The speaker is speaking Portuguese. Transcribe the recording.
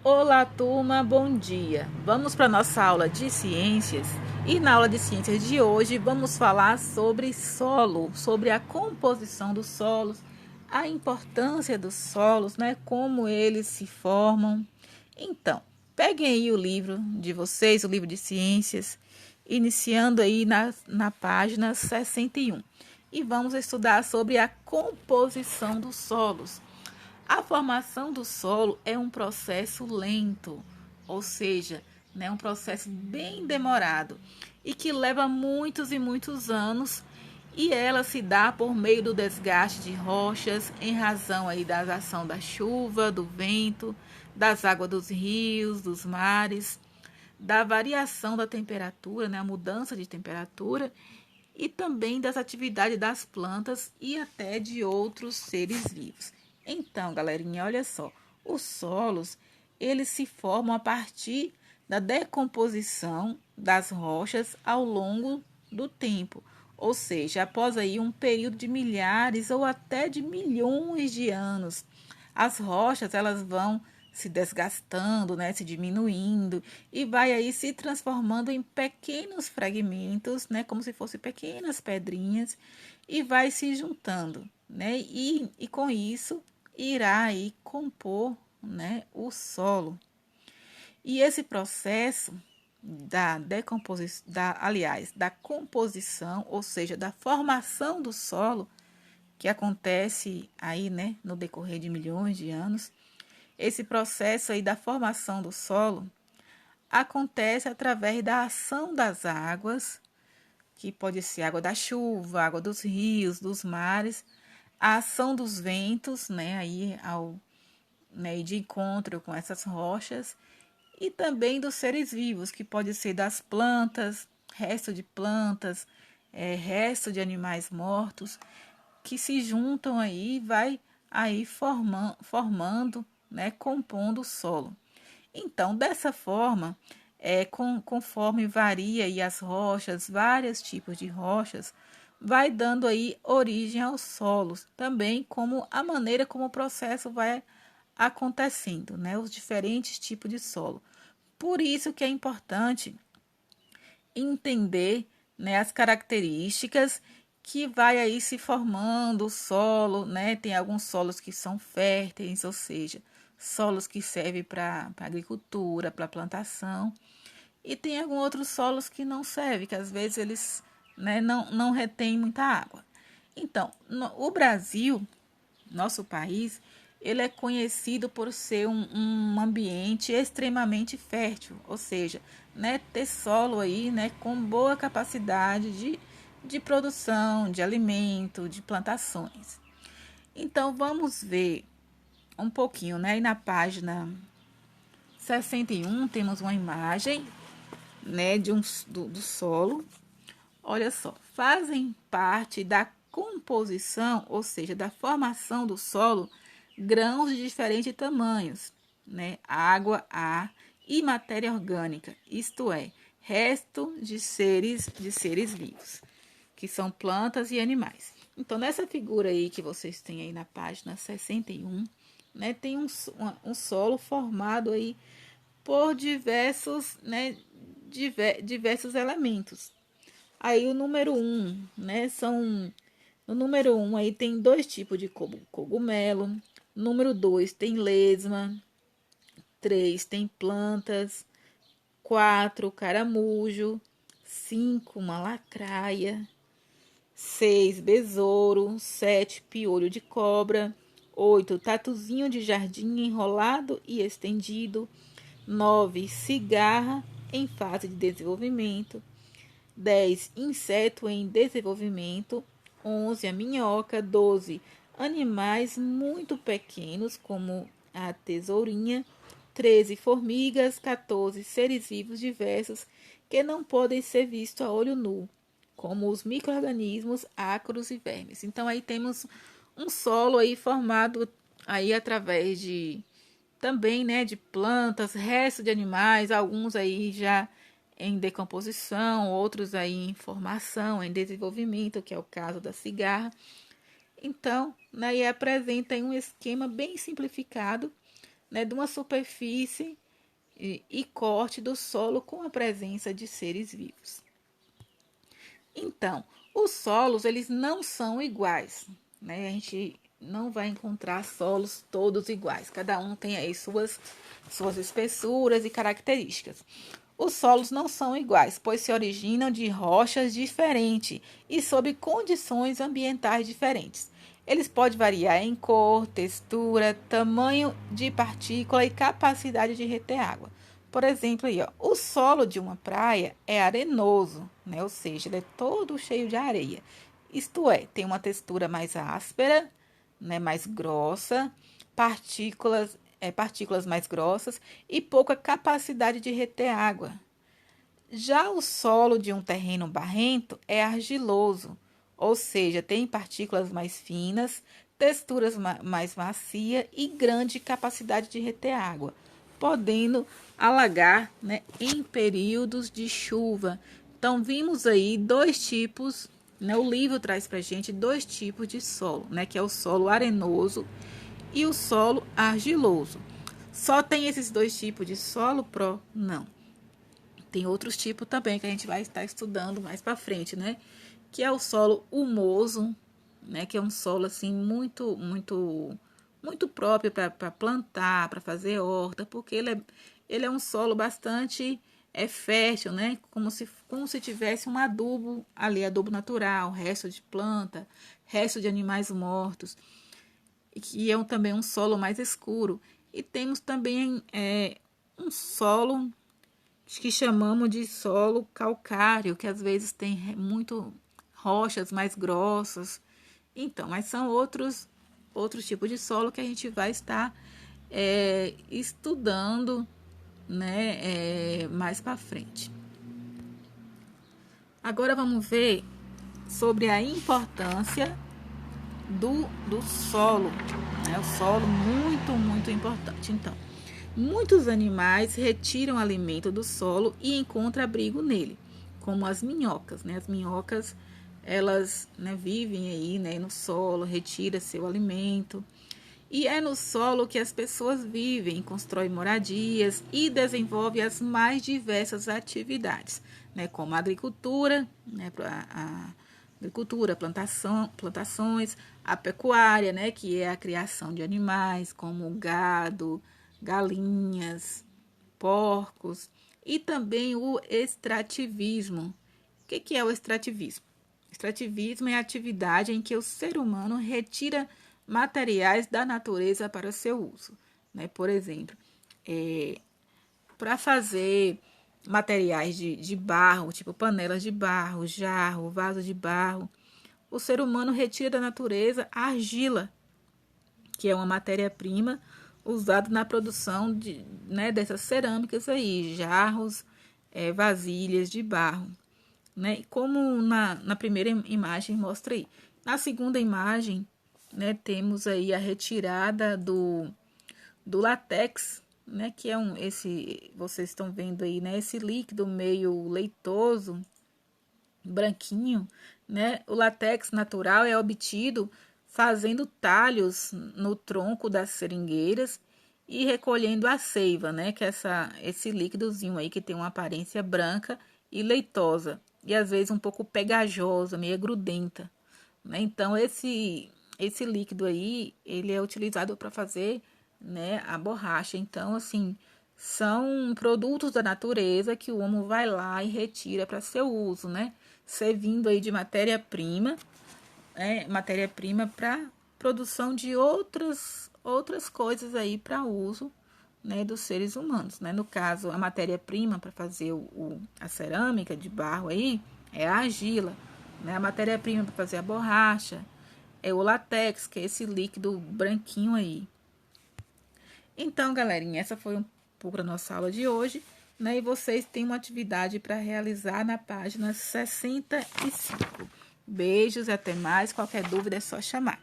Olá, turma, bom dia. Vamos para nossa aula de ciências e na aula de ciências de hoje vamos falar sobre solo, sobre a composição dos solos, a importância dos solos, né, como eles se formam. Então, peguem aí o livro de vocês, o livro de ciências, iniciando aí na página 61 e vamos estudar sobre a composição dos solos. A formação do solo é um processo lento, ou seja, né, um processo bem demorado e que leva muitos e muitos anos, e ela se dá por meio do desgaste de rochas em razão aí da ação da chuva, do vento, das águas dos rios, dos mares, da variação da temperatura, né, a mudança de temperatura e também das atividades das plantas e até de outros seres vivos. Então, galerinha, olha só, os solos, eles se formam a partir da decomposição das rochas ao longo do tempo, ou seja, após aí um período de milhares ou até de milhões de anos. As rochas, elas vão se desgastando, né, se diminuindo e vai aí se transformando em pequenos fragmentos, né, como se fossem pequenas pedrinhas e vai se juntando, né, e com isso irá aí compor, né, o solo. E esse processo da decomposição, da composição, ou seja, da formação do solo, que acontece aí, né, no decorrer de milhões de anos, esse processo aí da formação do solo acontece através da ação das águas, que pode ser água da chuva, água dos rios, dos mares, a ação dos ventos, né, aí de encontro com essas rochas, e também dos seres vivos, que pode ser das plantas, resto de plantas, resto de animais mortos, que se juntam aí e vai aí formando, né, compondo o solo. Então, dessa forma, conforme varia aí as rochas, vários tipos de rochas, vai dando aí origem aos solos, também como a maneira como o processo vai acontecendo, né, os diferentes tipos de solo. Por isso que é importante entender, né, as características que vai aí se formando o solo, né? Tem alguns solos que são férteis, ou seja, solos que servem para agricultura, para plantação, e tem alguns outros solos que não servem, que às vezes eles, né, não retêm muita água. Então, o Brasil, nosso país, ele é conhecido por ser um ambiente extremamente fértil, ou seja, né, ter solo aí, né, com boa capacidade de produção, de alimento, de plantações. Então, vamos ver um pouquinho, né, e na página 61 temos uma imagem, né, do solo. Olha só, fazem parte da composição, ou seja, da formação do solo, grãos de diferentes tamanhos, né? Água, ar e matéria orgânica, isto é, resto de seres vivos, que são plantas e animais. Então, nessa figura aí que vocês têm aí na página 61, né, tem um solo formado aí por diversos, né, diversos elementos. Aí o número né, no número aí tem dois tipos de cogumelo. Número 2 tem lesma. 3 tem plantas. 4 caramujo. 5 uma lacraia. 6 besouro. 7 piolho de cobra. 8 tatuzinho de jardim enrolado e estendido. 9 cigarra em fase de desenvolvimento. 10 inseto em desenvolvimento. 11 a minhoca. 12 animais muito pequenos, como a tesourinha. 13 formigas. 14 seres vivos diversos que não podem ser vistos a olho nu, como os micro-organismos, ácaros e vermes. Então, aí temos um solo aí formado aí através de também, né, de plantas, restos de animais, alguns aí já em decomposição, outros aí em formação, em desenvolvimento, que é o caso da cigarra. Então, né, e apresenta um esquema bem simplificado, né, de uma superfície e corte do solo com a presença de seres vivos. Então, os solos, eles não são iguais, né? A gente não vai encontrar solos todos iguais. Cada um tem aí suas espessuras e características. Os solos não são iguais, pois se originam de rochas diferentes e sob condições ambientais diferentes. Eles podem variar em cor, textura, tamanho de partícula e capacidade de reter água. Por exemplo, aí, ó, o solo de uma praia é arenoso, né? Ou seja, ele é todo cheio de areia. Isto é, tem uma textura mais áspera, né? Mais grossa, partículas mais grossas e pouca capacidade de reter água. Já o solo de um terreno barrento é argiloso, ou seja, tem partículas mais finas, texturas mais macia e grande capacidade de reter água, podendo alagar, né, em períodos de chuva. Então, vimos aí dois tipos, né, o livro traz para a gente dois tipos de solo, né, que é o solo arenoso e o solo argiloso. Só tem esses dois tipos de solo, Pro? Não. Tem outros tipos também que a gente vai estar estudando mais para frente, né? Que é o solo humoso, né? Que é um solo assim muito próprio para plantar, para fazer horta, porque ele é um solo bastante fértil, né? Como se tivesse um adubo ali, adubo natural, resto de planta, resto de animais mortos, que é também um solo mais escuro. E temos também um solo que chamamos de solo calcário, que às vezes tem muito rochas mais grossas. Então, mas são outros tipos de solo que a gente vai estar estudando, né, mais para frente. Agora vamos ver sobre a importância do solo, né? O solo muito importante. Então, muitos animais retiram alimento do solo e encontram abrigo nele, como as minhocas, né? As minhocas, elas, né, vivem aí, né, no solo, retira seu alimento. E é no solo que as pessoas vivem, constroem moradias e desenvolvem as mais diversas atividades, né, como a agricultura, né, plantações, a pecuária, né, que é a criação de animais como gado, galinhas, porcos, e também o extrativismo. O que é o extrativismo? Extrativismo é a atividade em que o ser humano retira materiais da natureza para seu uso, né? Por exemplo, para fazer materiais de barro, tipo panelas de barro, jarro, vaso de barro, o ser humano retira da natureza a argila, que é uma matéria-prima usada na produção né, dessas cerâmicas aí, jarros, vasilhas de barro, né? Como na primeira imagem mostra aí. Na segunda imagem, né, temos aí a retirada do látex, né, que é vocês estão vendo aí, né, esse líquido meio leitoso, branquinho, né? O látex natural é obtido fazendo talhos no tronco das seringueiras e recolhendo a seiva, né? Que é esse líquidozinho aí que tem uma aparência branca e leitosa e às vezes um pouco pegajosa, meio grudenta, né? Então esse líquido aí, ele é utilizado para fazer, né, a borracha. Então, assim, são produtos da natureza que o homem vai lá e retira para seu uso, né? Servindo aí de matéria-prima, matéria-prima para produção de outras coisas aí para uso, né, dos seres humanos, né? No caso, a matéria-prima para fazer a cerâmica de barro aí é a argila, né? A matéria-prima para fazer a borracha é o látex, que é esse líquido branquinho aí. Então, galerinha, essa foi um pouco da nossa aula de hoje, né? E vocês têm uma atividade para realizar na página 65. Beijos, até mais. Qualquer dúvida é só chamar.